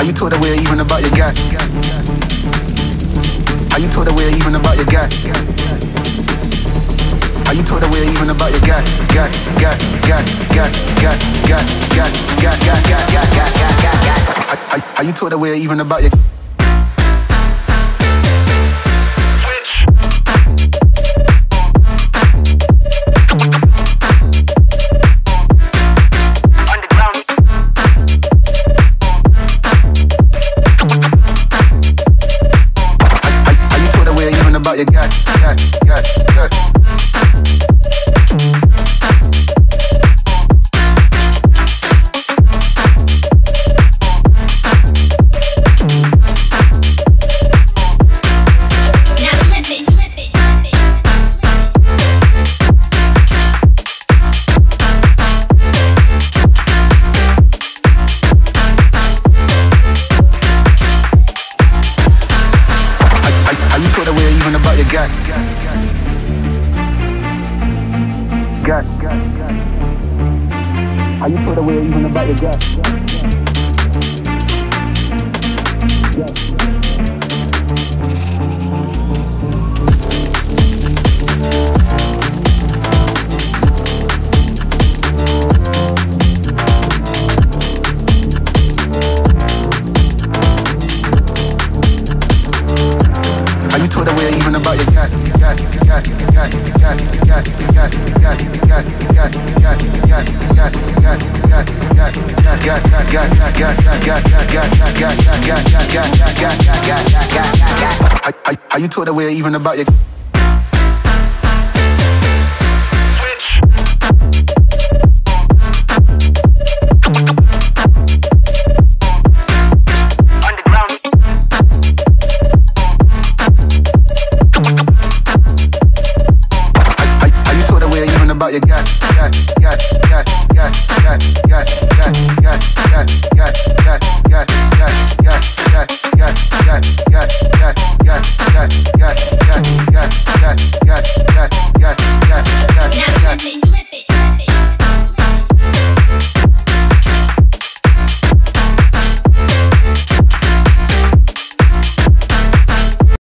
How you told away even about your guy? How you told away even about your guy? How you told away even about your guy? How you told away even about your about your guy, How you put away even about your guy? How you told away even about your guy? How you told away even about your about your guy.